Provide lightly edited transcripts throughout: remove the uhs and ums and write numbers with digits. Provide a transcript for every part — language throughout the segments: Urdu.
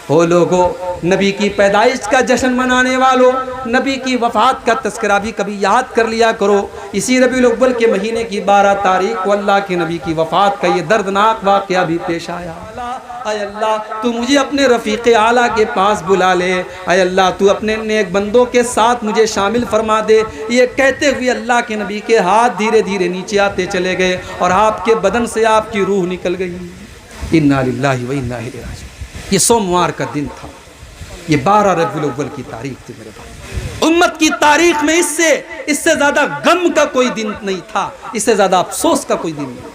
او لوگو، نبی کی پیدائش کا جشن منانے والوں، نبی کی وفات کا تذکرہ بھی کبھی یاد کر لیا کرو۔ اسی ربیع الاول کے مہینے کی 12 تاریخ کو اللہ کے نبی کی وفات کا یہ دردناک واقعہ بھی پیش آیا۔ اے اللہ تو مجھے اپنے رفیق اعلیٰ کے پاس بلا لے، اے اللہ تو اپنے نیک بندوں کے ساتھ مجھے شامل فرما دے۔ یہ کہتے ہوئے اللہ کے نبی کے ہاتھ دھیرے دھیرے نیچے آتے چلے گئے اور آپ کے بدن سے آپ کی روح نکل گئی۔ انا للہ و انا الیہ راجعون۔ یہ سوموار کا دن تھا، یہ 12 ربیع الاول کی تاریخ تھی میرے بھائی۔ امت کی تاریخ میں اس سے زیادہ غم کا کوئی دن نہیں تھا، اس سے زیادہ افسوس کا کوئی دن نہیں۔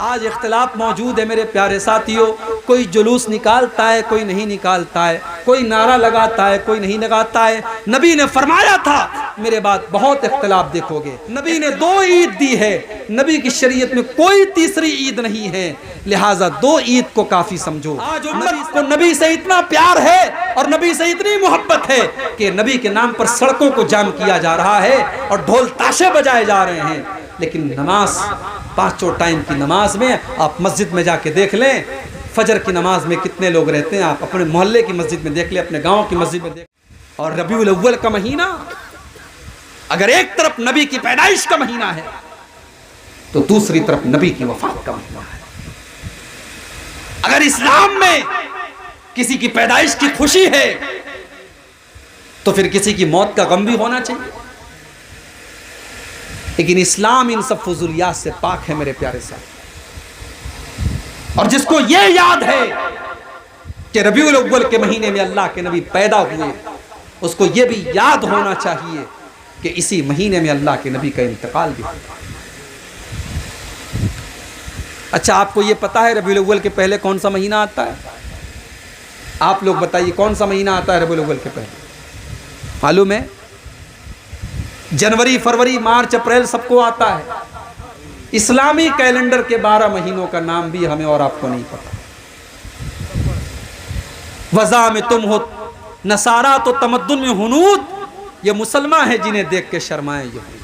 آج اختلاف موجود ہے میرے پیارے ساتھیوں، کوئی جلوس نکالتا ہے، کوئی نہیں نکالتا ہے، کوئی نعرہ لگاتا ہے، کوئی نہیں لگاتا ہے۔ نبی نے فرمایا تھا، میرے بعد بہت اختلاف دیکھو گے، نبی نے 2 عید دی ہے، نبی کی شریعت میں کوئی تیسری عید نہیں ہے، لہٰذا 2 عید کو کافی سمجھو۔ آج امت کو نبی سے اتنا پیار ہے اور نبی سے اتنی محبت ہے کہ نبی کے نام پر سڑکوں کو جام کیا جا رہا ہے اور ڈھول تاشے بجائے جا رہے ہیں، لیکن نماز، 5 ٹائم کی نماز میں آپ مسجد میں جا کے دیکھ لیں، فجر کی نماز میں کتنے لوگ رہتے ہیں، آپ اپنے محلے کی مسجد میں دیکھ لیں، اپنے گاؤں کی مسجد میں دیکھ لیں۔ اور ربیع الاول کا مہینہ اگر ایک طرف نبی کی پیدائش کا مہینہ ہے تو دوسری طرف نبی کی وفات کا مہینہ ہے۔ اگر اسلام میں کسی کی پیدائش کی خوشی ہے تو پھر کسی کی موت کا غم بھی ہونا چاہیے، لیکن اسلام ان سب فضولیات سے پاک ہے میرے پیارے ساتھ۔ اور جس کو یہ یاد ہے کہ ربیع الاول کے مہینے میں اللہ کے نبی پیدا ہوئے، اس کو یہ بھی یاد ہونا چاہیے کہ اسی مہینے میں اللہ کے نبی کا انتقال بھی ہوا۔ اچھا، آپ کو یہ پتا ہے ربیع الاول کے پہلے کون سا مہینہ آتا ہے؟ آپ لوگ بتائیے کون سا مہینہ آتا ہے ربیع الاول کے پہلے؟ معلوم ہے؟ جنوری، فروری، مارچ، اپریل سب کو آتا ہے۔ اسلامی کیلنڈر کے 12 مہینوں کا نام بھی ہمیں اور آپ کو نہیں پتا۔ وضع میں تم ہو نصارہ تو تمدن میں ہنود، یہ مسلمان ہیں جنہیں دیکھ کے شرمائیں یہود۔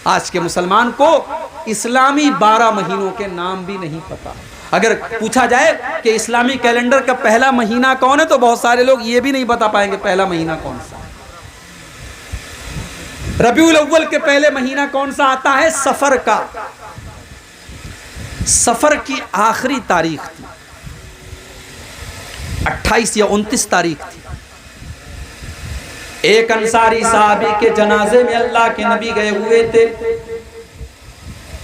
آج کے مسلمان کو اسلامی 12 مہینوں کے نام بھی نہیں پتا۔ اگر پوچھا جائے کہ اسلامی کیلنڈر کا پہلا مہینہ کون ہے تو بہت سارے لوگ یہ بھی نہیں بتا پائیں گے پہلا مہینہ کون سا ہے۔ ربیع الاول کے پہلے مہینہ کون سا آتا ہے؟ صفر کا۔ صفر کی آخری تاریخ تھی، 28 یا 29 تاریخ تھی۔ ایک انصاری صحابی کے جنازے میں اللہ کے نبی گئے ہوئے تھے،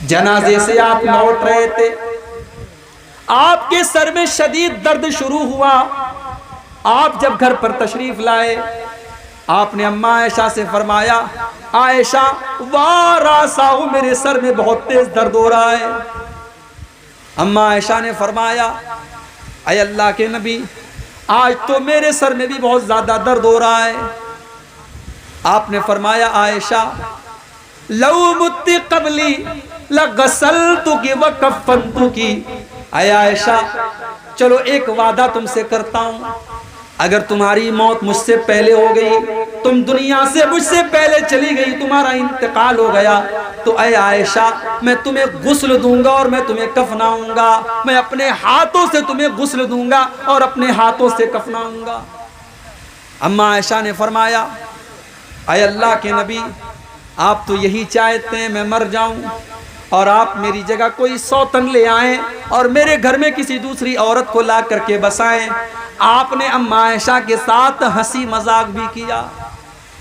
جنازے سے آپ لوٹ رہے تھے، آپ کے سر میں شدید درد شروع ہوا۔ آپ جب گھر پر تشریف لائے، آپ نے اماں عائشہ سے فرمایا، عائشہ واراساہو، میرے سر میں بہت تیز درد ہو رہا ہے۔ اماں عائشہ نے فرمایا، اے اللہ کے نبی، آج تو میرے سر میں بھی بہت زیادہ درد ہو رہا ہے۔ آپ نے فرمایا، عائشہ لو مت قبلی لغسلتک وکفنتک، اے عائشہ چلو ایک وعدہ تم سے کرتا ہوں، اگر تمہاری موت مجھ سے پہلے ہو گئی، تم دنیا سے مجھ سے پہلے چلی گئی، تمہارا انتقال ہو گیا، تو اے عائشہ میں تمہیں غسل دوں گا اور میں تمہیں کفناؤں گا، میں اپنے ہاتھوں سے تمہیں غسل دوں گا اور اپنے ہاتھوں سے کفناؤں گا۔ اماں عائشہ نے فرمایا، اے اللہ کے نبی، آپ تو یہی چاہتے ہیں میں مر جاؤں اور آپ میری جگہ کوئی سوتن لے آئیں اور میرے گھر میں کسی دوسری عورت کو لا کر کے بسائیں۔ آپ نے اماں عائشہ کے ساتھ ہنسی مذاق بھی کیا،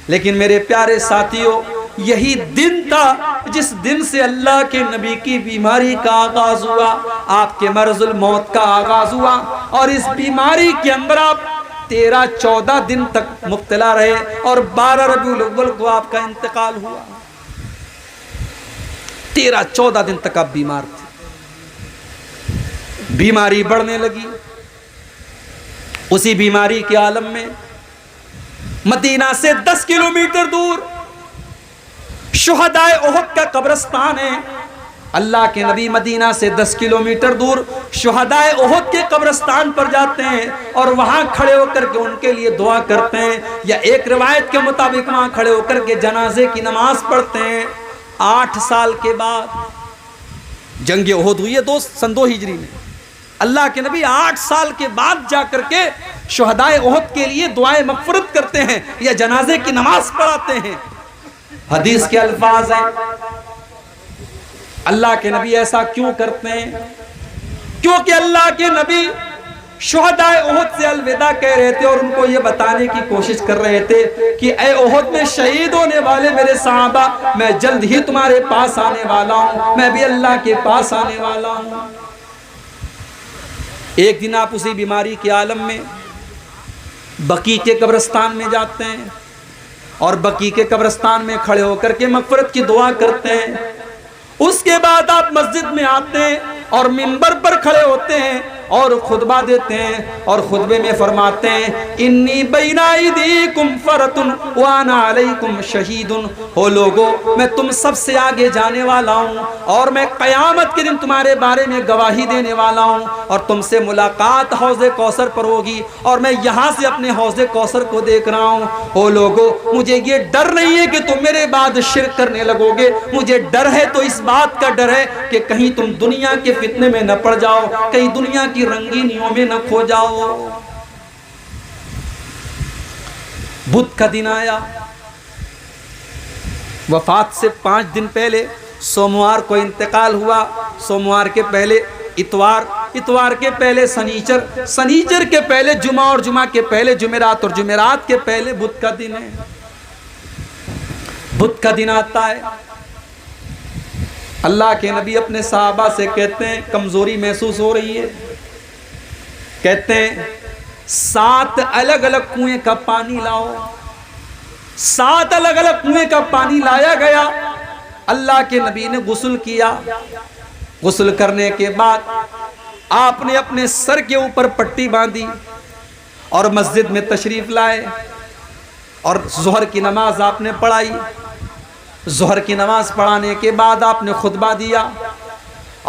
لیکن میرے پیارے ساتھیوں، یہی دن تھا جس دن سے اللہ کے نبی کی بیماری کا آغاز ہوا، آپ کے مرض الموت کا آغاز ہوا، اور اس بیماری کے اندر آپ 13-14 دن تک مبتلا رہے اور 12 ربیع الاول کو آپ کا انتقال ہوا۔ 13-14 دن تک آپ بیمار تھے، بیماری بڑھنے لگی۔ اسی بیماری کے عالم میں مدینہ سے 10 کلومیٹر دور شہدائے احد کا قبرستان ہے۔ اللہ کے نبی مدینہ سے 10 کلومیٹر دور شہدائے احد کے قبرستان پر جاتے ہیں اور وہاں کھڑے ہو کر کے ان کے لیے دعا کرتے ہیں، یا ایک روایت کے مطابق وہاں کھڑے ہو کر کے جنازے کی نماز پڑھتے ہیں۔ 8 سال کے بعد جنگ احد ہوئی ہے، سن 2 ہجری میں۔ اللہ کے نبی 8 سال کے بعد جا کر کے شہدائے احد کے لیے دعائے مغفرت کرتے ہیں یا جنازے کی نماز پڑھاتے ہیں۔ حدیث کے الفاظ ہیں، اللہ کے نبی ایسا کیوں کرتے ہیں؟ کیونکہ اللہ کے نبی شہدائے احد سے الوداع کہہ رہے تھے اور ان کو یہ بتانے کی کوشش کر رہے تھے کہ اے احد میں شہید ہونے والے میرے صحابہ، میں جلد ہی تمہارے پاس آنے والا ہوں، میں بھی اللہ کے پاس آنے والا ہوں۔ ایک دن آپ اسی بیماری کے عالم میں بقیع کے قبرستان میں جاتے ہیں اور بقیع کے قبرستان میں کھڑے ہو کر کے مغفرت کی دعا کرتے ہیں۔ اس کے بعد آپ مسجد میں آتے ہیں اور منبر پر کھڑے ہوتے ہیں اور خطبہ دیتے ہیں اور خطبے میں فرماتے ہیں انی بین ایدیکم فرتن وانا علیکم شہید۔ ہو لوگو، میں تم سب سے آگے جانے والا ہوں اور میں قیامت کے دن تمہارے بارے میں گواہی دینے والا ہوں اور تم سے ملاقات حوض کوثر پر ہوگی اور میں یہاں سے اپنے حوض کوثر کو دیکھ رہا ہوں۔ ہو لوگو، مجھے یہ ڈر نہیں ہے کہ تم میرے بعد شرک کرنے لگو گے، مجھے ڈر ہے تو اس بات کا ڈر ہے کہ کہیں تم دنیا کے فتنے میں نہ پڑ جاؤ، کہیں دنیا کی رنگینیوں میں نہ کھو جاؤ۔ بدھ کا دن آیا، وفات سے 5 دن پہلے سوموار کو انتقال ہوا، سوموار کے پہلے اتوار، اتوار کے پہلے سنیچر، سنیچر کے پہلے جمعہ اور جمعہ کے پہلے جمعرات اور جمعرات کے پہلے بدھ کا دن ہے۔ بدھ کا دن آتا ہے، اللہ کے نبی اپنے صحابہ سے کہتے ہیں کمزوری محسوس ہو رہی ہے، کہتے ہیں 7 الگ الگ کنویں کا پانی لاؤ۔ 7 الگ الگ کنویں کا پانی لایا گیا، اللہ کے نبی نے غسل کیا۔ غسل کرنے کے بعد آپ نے اپنے سر کے اوپر پٹی باندھی اور مسجد میں تشریف لائے اور ظہر کی نماز آپ نے پڑھائی۔ ظہر کی نماز پڑھانے کے بعد آپ نے خطبہ دیا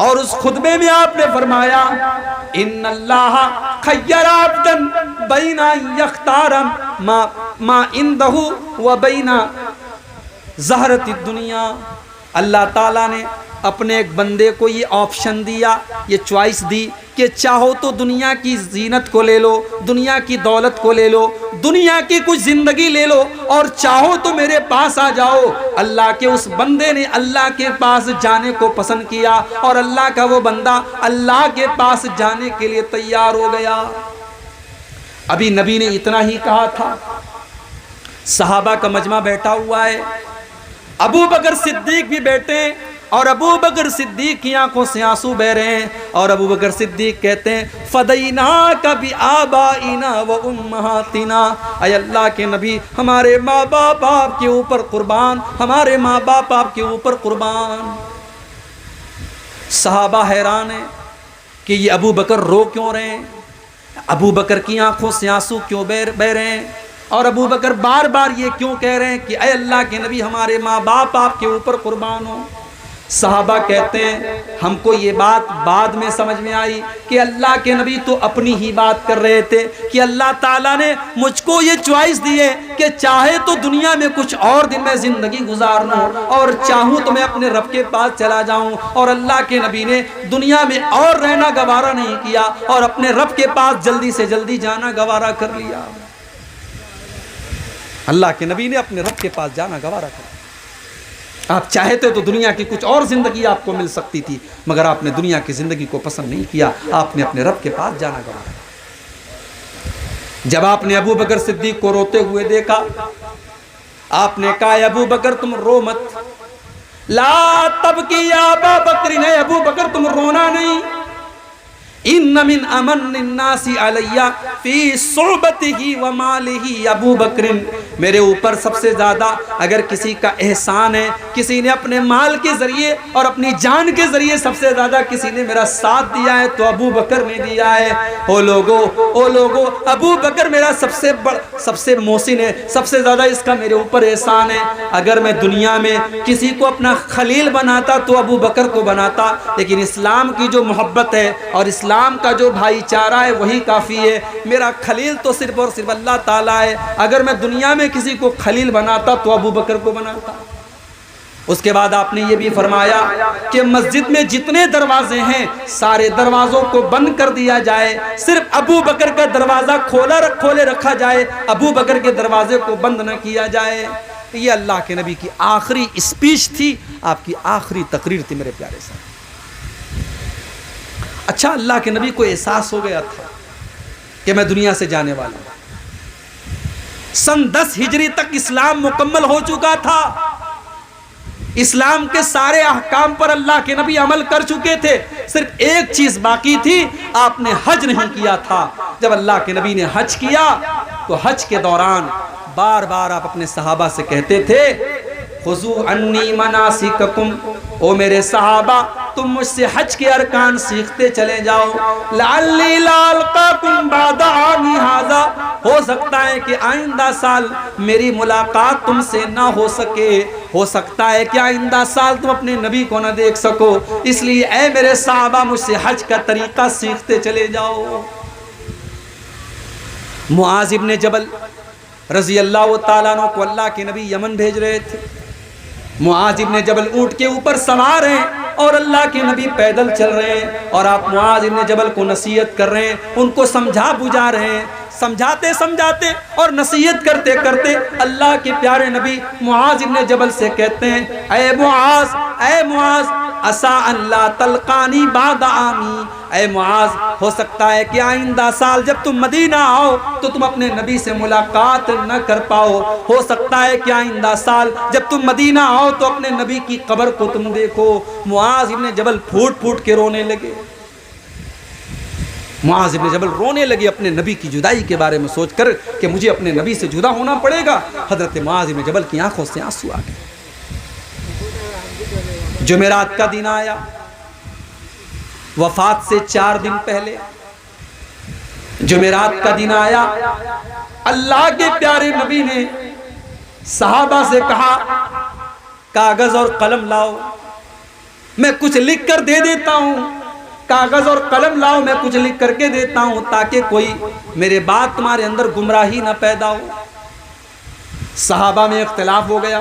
اور اس خطبے میں آپ نے فرمایا ان اللہ خیر عبدا بین ان یختار ما عنده و بین زہرۃ الدنیا۔ اللہ تعالیٰ نے اپنے ایک بندے کو یہ آپشن دیا، یہ چوائس دی کہ چاہو تو دنیا کی زینت کو لے لو، دنیا کی دولت کو لے لو، دنیا کی کچھ زندگی لے لو، اور چاہو تو میرے پاس آ جاؤ۔ اللہ کے اس بندے نے اللہ کے پاس جانے کو پسند کیا اور اللہ کا وہ بندہ اللہ کے پاس جانے کے لیے تیار ہو گیا۔ ابھی نبی نے اتنا ہی کہا تھا، صحابہ کا مجمع بیٹھا ہوا ہے، ابو بکر صدیق بھی بیٹھے ہیں اور ابو بکر صدیق کی آنکھوں سے آنسو بہ رہے ہیں اور ابو بکر صدیق کہتے ہیں فدیناک بآبائنا و امہاتنا، اے اللہ کے نبی ہمارے ماں باپ آپ کے اوپر قربان، ہمارے ماں باپ آپ کے اوپر قربان۔ صحابہ حیران ہیں کہ یہ ابو بکر رو کیوں رہے ہیں، ابو بکر کی آنکھوں سے آنسو کیوں بہ رہے ہیں، اور ابو بکر بار بار یہ کیوں کہہ رہے ہیں کہ اے اللہ کے نبی ہمارے ماں باپ آپ کے اوپر قربان ہوں۔ صحابہ کہتے ہیں ہم کو یہ بات بعد میں سمجھ میں آئی کہ اللہ کے نبی تو اپنی ہی بات کر رہے تھے کہ اللہ تعالیٰ نے مجھ کو یہ چوائس دی ہے کہ چاہے تو دنیا میں کچھ اور دن میں زندگی گزار لوں اور چاہوں تو میں اپنے رب کے پاس چلا جاؤں، اور اللہ کے نبی نے دنیا میں اور رہنا گوارا نہیں کیا اور اپنے رب کے پاس جلدی سے جلدی جانا گوارا کر لیا۔ اللہ کے نبی نے اپنے رب کے پاس جانا گوارا کر لیا۔ آپ چاہتے تو دنیا کی کچھ اور زندگی آپ کو مل سکتی تھی، مگر آپ نے دنیا کی زندگی کو پسند نہیں کیا، آپ نے اپنے رب کے پاس جانا گوارا کیا۔ جب آپ نے ابو بکر صدیق کو روتے ہوئے دیکھا، آپ نے کہا ابو بکر تم رو مت، لا تبکی یا ابا بکر، نے ابو بکر تم رونا نہیں، ان من امن الناس علی فی صحبتہ و مالہ، ابو بکر میرے اوپر سب سے زیادہ اگر کسی کا احسان ہے، کسی نے اپنے مال کے ذریعے اور اپنی جان کے ذریعے سب سے زیادہ کسی نے میرا ساتھ دیا ہے تو ابو بکر نے دیا ہے۔ او لوگو ابو بکر میرا سب سے محسن ہے، سب سے زیادہ اس کا میرے اوپر احسان ہے۔ اگر میں دنیا میں کسی کو اپنا خلیل بناتا تو ابو بکر کو بناتا، لیکن اسلام کی جو محبت ہے اور اسلام کا جو بھائی چارہ ہے وہی کافی ہے۔ میرا خلیل تو صرف اور صرف اللہ تعالیٰ ہے، اگر میں دنیا میں کسی کو خلیل بناتا تو ابو بکر کو بناتا۔ اس کے بعد آپ نے یہ بھی فرمایا کہ مسجد میں جتنے دروازے ہیں سارے دروازوں کو بند کر دیا جائے، صرف ابو بکر کا دروازہ کھولے رکھا جائے، ابو بکر کے دروازے کو بند نہ کیا جائے۔ یہ اللہ کے نبی کی آخری اسپیچ تھی، آپ کی آخری تقریر تھی میرے پیارے صاحب۔ اچھا، اللہ کے نبی کو احساس ہو گیا تھا کہ میں دنیا سے جانے والا ہوں۔ سن 10 ہجری تک اسلام مکمل ہو چکا تھا، اسلام کے سارے احکام پر اللہ کے نبی عمل کر چکے تھے، صرف ایک چیز باقی تھی، آپ نے حج نہیں کیا تھا۔ جب اللہ کے نبی نے حج کیا تو حج کے دوران بار بار آپ اپنے صحابہ سے کہتے تھے خذوا عنی مناسککم، او میرے صحابہ تم مجھ سے حج کے ارکان سیکھتے چلے جاؤ، لعلی لا القاکم بعد عامی ھذا، ہو سکتا ہے کہ آئندہ سال میری ملاقات تم سے نہ ہو سکے، ہو سکتا ہے کہ آئندہ سال تم اپنے نبی کو نہ دیکھ سکو، اس لیے اے میرے صحابہ مجھ سے حج کا طریقہ سیکھتے چلے جاؤ۔ معاذ ابن جبل رضی اللہ تعالیٰ عنہ کو اللہ کے نبی یمن بھیج رہے تھے۔ معاذ ابن جبل اونٹ کے اوپر سوار ہیں اور اللہ کے نبی پیدل چل رہے ہیں، اور آپ معاذ ابن جبل کو نصیحت کر رہے ہیں، ان کو سمجھا بجھا رہے ہیں، سمجھاتے اور نصیحت کرتے کرتے اللہ کے پیارے نبی معاذ ابن جبل سے کہتے ہیں اے معاذ عسیٰ ان لا تلقانی بعد عامی، اے معاذ ہو سکتا ہے کہ آئندہ سال جب تم مدینہ آؤ تو تم اپنے نبی سے ملاقات نہ کر پاؤ، ہو سکتا ہے کہ آئندہ سال جب تم مدینہ آؤ تو اپنے نبی کی قبر کو تم دیکھو۔ معاذ ابن جبل پھوٹ پھوٹ کے رونے لگے، معاذ ابن جبل رونے لگے اپنے نبی کی جدائی کے بارے میں سوچ کر کہ مجھے اپنے نبی سے جدا ہونا پڑے گا۔ حضرت معاذ ابن جبل کی آنکھوں سے آنسو آ گئے۔ جمعرات کا دن آیا، وفات سے 4 دن پہلے جمعرات کا دن آیا، اللہ کے پیارے نبی نے صحابہ سے کہا کاغذ اور قلم لاؤ، میں کچھ لکھ کر دے دیتا ہوں، کاغذ اور قلم لاؤ میں کچھ لکھ کر کے دیتا ہوں تاکہ کوئی میرے بعد تمہارے اندر گمراہی نہ پیدا ہو۔ صحابہ میں اختلاف ہو گیا،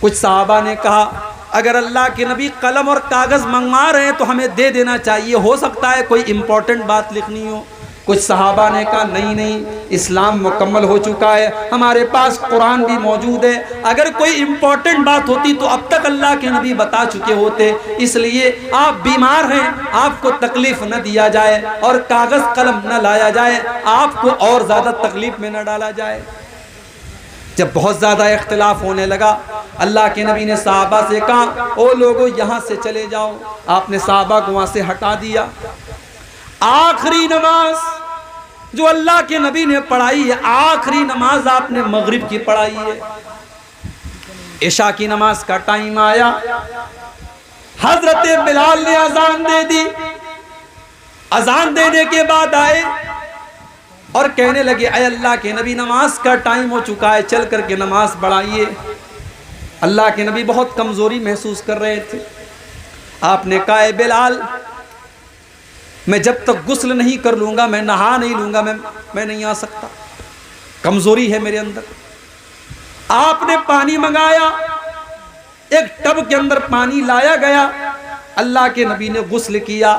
کچھ صحابہ نے کہا اگر اللہ کے نبی قلم اور کاغذ منگوا رہے ہیں تو ہمیں دے دینا چاہیے، ہو سکتا ہے کوئی امپورٹنٹ بات لکھنی ہو۔ کچھ صحابہ نے کہا نہیں، اسلام مکمل ہو چکا ہے، ہمارے پاس قرآن بھی موجود ہے، اگر کوئی امپورٹنٹ بات ہوتی تو اب تک اللہ کے نبی بتا چکے ہوتے، اس لیے آپ بیمار ہیں، آپ کو تکلیف نہ دیا جائے اور کاغذ قلم نہ لایا جائے، آپ کو اور زیادہ تکلیف میں نہ ڈالا جائے۔ جب بہت زیادہ اختلاف ہونے لگا، اللہ کے نبی نے صحابہ سے کہا او لوگو یہاں سے چلے جاؤ، آپ نے صحابہ کو وہاں سے ہٹا دیا۔ آخری نماز جو اللہ کے نبی نے پڑھائی ہے، آخری نماز آپ نے مغرب کی پڑھائی ہے۔ عشاء کی نماز کا ٹائم آیا، حضرت بلال نے اذان دے دی، اذان دینے کے بعد آئے اور کہنے لگے اے اللہ کے نبی نماز کا ٹائم ہو چکا ہے، چل کر کے نماز پڑھائیے۔ اللہ کے نبی بہت کمزوری محسوس کر رہے تھے، آپ نے کہا اے بلال میں جب تک غسل نہیں کر لوں گا، میں نہا نہیں لوں گا، میں نہیں آ سکتا، کمزوری ہے میرے اندر۔ آپ نے پانی منگایا، ایک ٹب کے اندر پانی لایا گیا، اللہ کے نبی نے غسل کیا،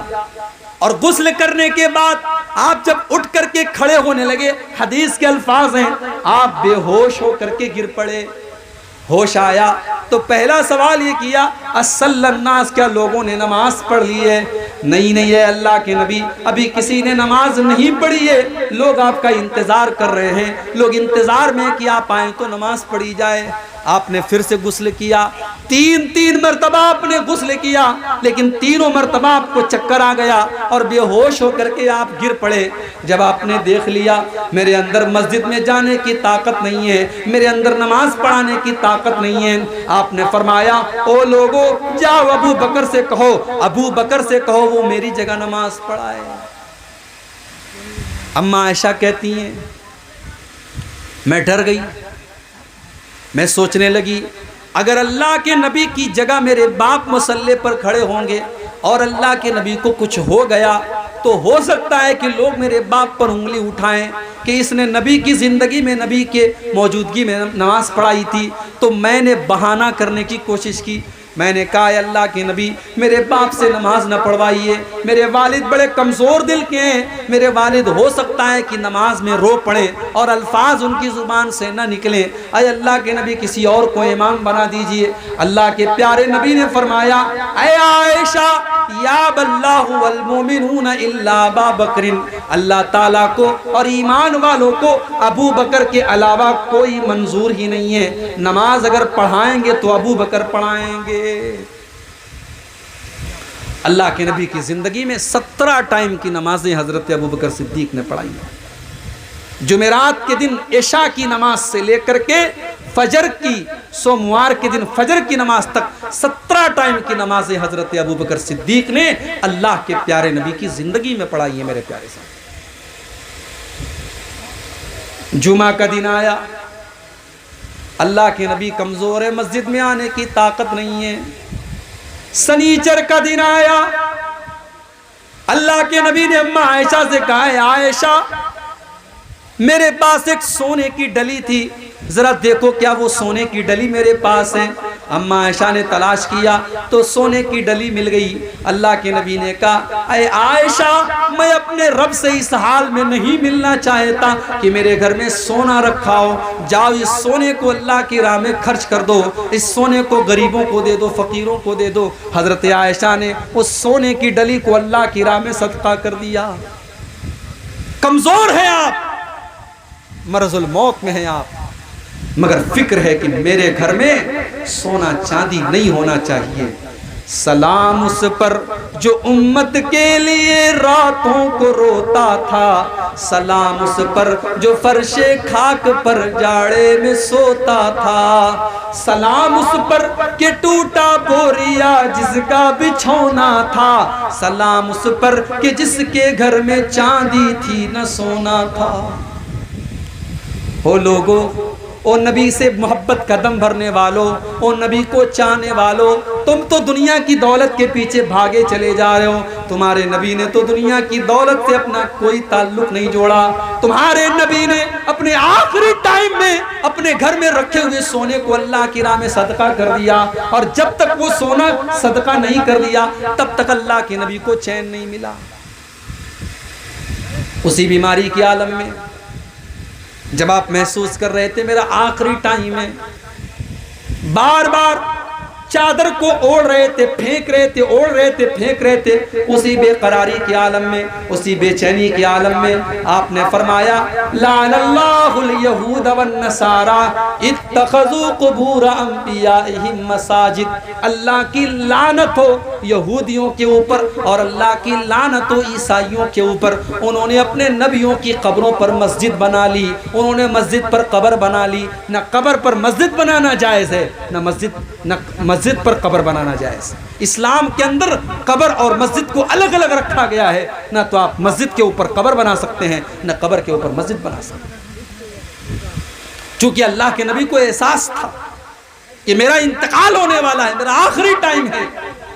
اور غسل کرنے کے بعد آپ جب اٹھ کر کے کھڑے ہونے لگے، حدیث کے الفاظ ہیں آپ بے ہوش ہو کر کے گر پڑے۔ ہوش آیا تو پہلا سوال یہ کیا اصلی الناس، کیا لوگوں نے نماز پڑھ لی ہے؟ نہیں ہے اللہ کے نبی، ابھی کسی نے نماز نہیں پڑھی ہے، لوگ آپ کا انتظار کر رہے ہیں، لوگ انتظار میں کہ آپ آئیں تو نماز پڑھی جائے۔ آپ نے پھر سے غسل کیا، تین مرتبہ آپ نے غسل کیا، لیکن تینوں مرتبہ آپ کو چکر آ گیا اور بے ہوش ہو کر کے آپ گر پڑے۔ جب آپ نے دیکھ لیا میرے اندر مسجد میں جانے کی طاقت نہیں ہے، میرے اندر نماز پڑھانے کی طاقت نہیں ہے، آپ نے فرمایا او لوگو جاؤ ابو بکر سے کہو وہ میری جگہ نماز پڑھائے۔ اماں عائشہ کہتی ہیں میں ڈر گئی، میں سوچنے لگی اگر اللہ کے نبی کی جگہ میرے باپ مصلی پر کھڑے ہوں گے اور اللہ کے نبی کو کچھ ہو گیا تو ہو سکتا ہے کہ لوگ میرے باپ پر انگلی اٹھائیں کہ اس نے نبی کی زندگی میں، نبی کے موجودگی میں نماز پڑھائی تھی، تو میں نے بہانہ کرنے کی کوشش کی. میں نے کہا اے اللہ کے نبی میرے باپ سے نماز نہ پڑھوائیے, میرے والد بڑے کمزور دل کے ہیں, میرے والد ہو سکتا ہے کہ نماز میں رو پڑے اور الفاظ ان کی زبان سے نہ نکلیں, اے اللہ کے نبی کسی اور کو امام بنا دیجئے. اللہ کے پیارے نبی نے فرمایا اے عائشہ یاب اللہ والمومنون الا ابا بکر, اللہ تعالیٰ کو اور ایمان والوں کو ابو بکر کے علاوہ کوئی منظور ہی نہیں ہے, نماز اگر پڑھائیں گے تو ابو بکر پڑھائیں گے. اللہ کے نبی کی زندگی میں 17 ٹائم کی نمازیں حضرت ابو بکر صدیق نے پڑھائی ہیں. جمعرات کے دن عشاء کی نماز سے لے کر کے فجر کی, سوموار کے دن فجر کی نماز تک 17 ٹائم کی نمازیں حضرت ابو بکر صدیق نے اللہ کے پیارے نبی کی زندگی میں پڑھائی ہیں. میرے پیارے صاحب, جمعہ کا دن آیا, اللہ کے نبی کمزور ہے, مسجد میں آنے کی طاقت نہیں ہے. سنیچر کا دن آیا, اللہ کے نبی نے اماں عائشہ سے کہا ہے عائشہ میرے پاس ایک سونے کی ڈلی تھی, ذرا دیکھو کیا وہ سونے کی ڈلی میرے پاس ہے. اماں عائشہ نے تلاش کیا تو سونے کی ڈلی مل گئی. اللہ کے نبی نے کہا اے عائشہ میں اپنے رب سے اس حال میں نہیں ملنا چاہتا کہ میرے گھر میں سونا رکھا ہو, جاؤ اس سونے کو اللہ کی راہ میں خرچ کر دو, اس سونے کو غریبوں کو دے دو, فقیروں کو دے دو. حضرت عائشہ نے اس سونے کی ڈلی کو اللہ کی راہ میں صدقہ کر دیا. کمزور ہیں آپ, مرض الموت میں ہیں آپ, مگر فکر ہے کہ میرے گھر میں سونا چاندی نہیں ہونا چاہیے. سلام اس پر جو امت کے لیے راتوں کو روتا تھا, سلام اس پر جو فرش خاک پر جاڑے میں سوتا تھا, سلام اس پر کہ ٹوٹا بوریا جس کا بچھونا تھا, سلام اس پر کہ جس کے گھر میں چاندی تھی نہ سونا تھا. او لوگو, او نبی سے محبت کا دم بھرنے والو, او نبی کو چاہنے والو, تم تو دنیا کی دولت کے پیچھے بھاگے چلے جا رہے ہو. تمہارے نبی نے تو دنیا کی دولت سے اپنا کوئی تعلق نہیں جوڑا. تمہارے نبی نے اپنے آخری ٹائم میں اپنے گھر میں رکھے ہوئے سونے کو اللہ کی راہ میں صدقہ کر دیا, اور جب تک وہ سونا صدقہ نہیں کر دیا تب تک اللہ کے نبی کو چین نہیں ملا. اسی بیماری کے عالم میں جب آپ محسوس کر رہے تھے میرا آخری ٹائم ہے, بار بار چادر کو اوڑھ رہے تھے, پھینک رہے تھے, اوڑھ رہے تھے, پھینک رہے تھے, اسی بے قراری کے عالم میں, اسی بے چینی کے عالم میں آپ نے فرمایا لعن اللہ الیہود والنصارى اتخذوا قبور انبیائہم مساجد. اللہ کی لعنت ہو یہودیوں کے اوپر اور اللہ کی لعنت ہو عیسائیوں کے اوپر, انہوں نے اپنے نبیوں کی قبروں پر مسجد بنا لی, انہوں نے مسجد پر قبر بنا لی. نہ قبر پر مسجد بنانا جائز ہے, نہ مسجد پر قبر بنانا جائز. اسلام کے اندر قبر اور مسجد کو الگ الگ رکھا گیا ہے, نہ تو آپ مسجد کے اوپر قبر بنا سکتے ہیں نہ قبر کے اوپر مسجد بنا سکتے ہیں. چونکہ اللہ کے نبی کو احساس تھا کہ میرا انتقال ہونے والا ہے, میرا آخری ٹائم ہے,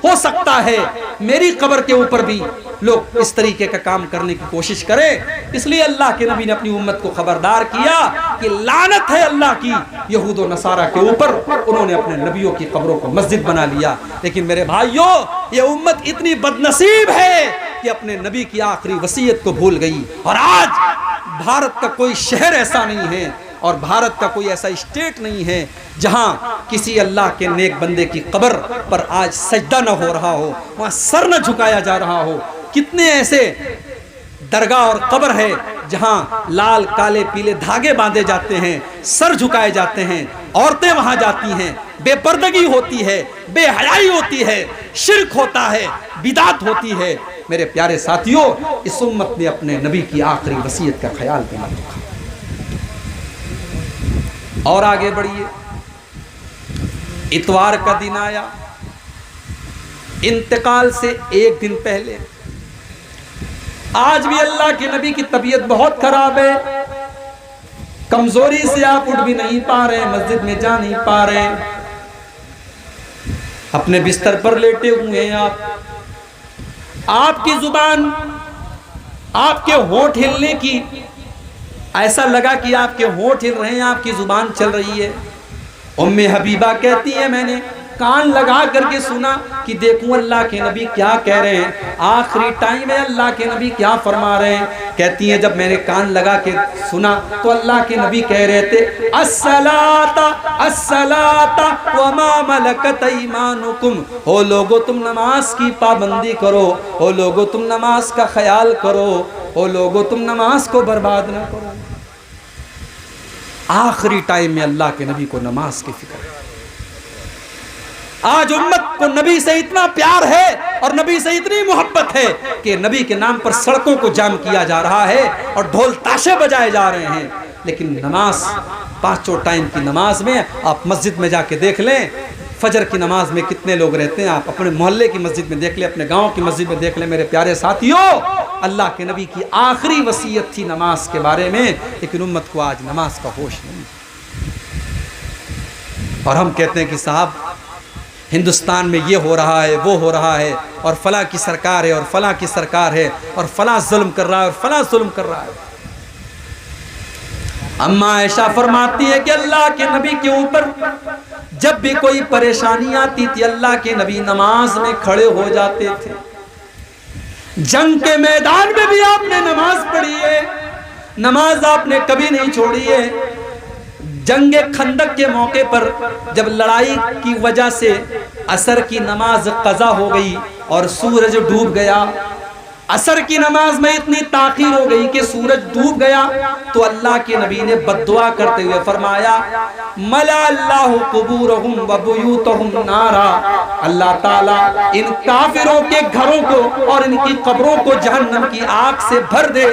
ہو سکتا ہے میری قبر کے اوپر بھی لوگ اس طریقے کا کام کرنے کی کوشش کریں. اس لیے اللہ کے نبی نے اپنی امت کو خبردار کیا کہ لعنت ہے اللہ کی یہود و نصارہ کے اوپر, انہوں نے اپنے نبیوں کی قبروں کو مسجد بنا لیا. لیکن میرے بھائیوں, یہ امت اتنی بدنصیب ہے کہ اپنے نبی کی آخری وصیت کو بھول گئی. اور آج بھارت کا کوئی شہر ایسا نہیں ہے اور بھارت کا کوئی ایسا اسٹیٹ نہیں ہے جہاں کسی اللہ کے نیک بندے کی قبر پر آج سجدہ نہ ہو رہا ہو, وہاں سر نہ جھکایا جا رہا ہو. کتنے ایسے درگاہ اور قبر ہے جہاں لال کالے پیلے دھاگے باندھے جاتے ہیں, سر جھکائے جاتے ہیں, عورتیں وہاں جاتی ہیں, بے پردگی ہوتی ہے, بے حیائی ہوتی ہے, شرک ہوتا ہے, بدعت ہوتی ہے. میرے پیارے ساتھیوں, اس امت نے اپنے نبی کی آخری وصیت کا خیال بھی نہ رکھا. اور آگے بڑھیے, اتوار کا دن آیا, انتقال سے ایک دن پہلے. آج بھی اللہ کے نبی کی طبیعت بہت خراب ہے, کمزوری سے آپ اٹھ بھی نہیں پا رہے, مسجد میں جا نہیں پا رہے, اپنے بستر پر لیٹے ہوئے ہیں. آپ کی زبان, آپ کے ہونٹ ہلنے کی, ایسا لگا کہ آپ کے ہونٹ ہل رہے ہیں, آپ کی زبان چل رہی ہے. ام حبیبہ کہتی ہے میں نے کان لگا کر کے سنا کہ دیکھوں اللہ کے نبی کیا کہہ رہے ہیں، آخری ٹائم ہے اللہ کے نبی کیا فرما رہے ہیں۔ کہتی ہیں جب میں نے کان لگا کے سنا تو اللہ کے نبی کہہ رہے تھے الصلاۃ الصلاۃ وما ملکت ایمانکم، او لوگو تم نماز کی پابندی کرو، او لوگو تم نماز کا خیال کرو، او لوگو تم نماز کو برباد نہ کرو۔ آخری ٹائم میں اللہ کے نبی کو نماز کی فکر ہے۔ آج امت کو نبی سے اتنا پیار ہے اور نبی سے اتنی محبت ہے کہ نبی کے نام پر سڑکوں کو جام کیا جا رہا ہے اور ڈھول تاشے بجائے جا رہے ہیں، لیکن نماز پانچوں ٹائم کی نماز میں آپ مسجد میں جا کے دیکھ لیں، فجر کی نماز میں کتنے لوگ رہتے ہیں، آپ اپنے محلے کی مسجد میں دیکھ لیں، اپنے گاؤں کی مسجد میں دیکھ لیں۔ میرے پیارے ساتھیوں، اللہ کے نبی کی آخری وصیت تھی نماز کے بارے میں، لیکن امت کو آج نماز کا ہوش نہیں، اور ہم کہتے ہیں کہ صاحب ہندوستان میں یہ ہو رہا ہے، وہ ہو رہا ہے، اور فلاں کی سرکار ہے، اور فلاں کی سرکار ہے، اور فلاں ظلم کر رہا ہے، اور فلاں ظلم کر رہا ہے۔ اما عائشہ فرماتی ہے کہ اللہ کے نبی کے اوپر جب بھی کوئی پریشانی آتی تھی اللہ کے نبی نماز میں کھڑے ہو جاتے تھے۔ جنگ کے میدان میں بھی آپ نے نماز پڑھی ہے، نماز آپ نے کبھی نہیں چھوڑی ہے۔ جنگ خندق کے موقع پر جب لڑائی کی وجہ سے عصر کی نماز قضا ہو گئی اور سورج ڈوب گیا، عصر کی نماز میں اتنی تاخیر ہو گئی کہ سورج ڈوب گیا، تو اللہ کے نبی نے بددعا کرتے ہوئے فرمایا ملا اللہ قبورہم وبیوتہم نارا، اللہ تعالیٰ ان کافروں کے گھروں کو اور ان کی قبروں کو جہنم کی آگ سے بھر دے،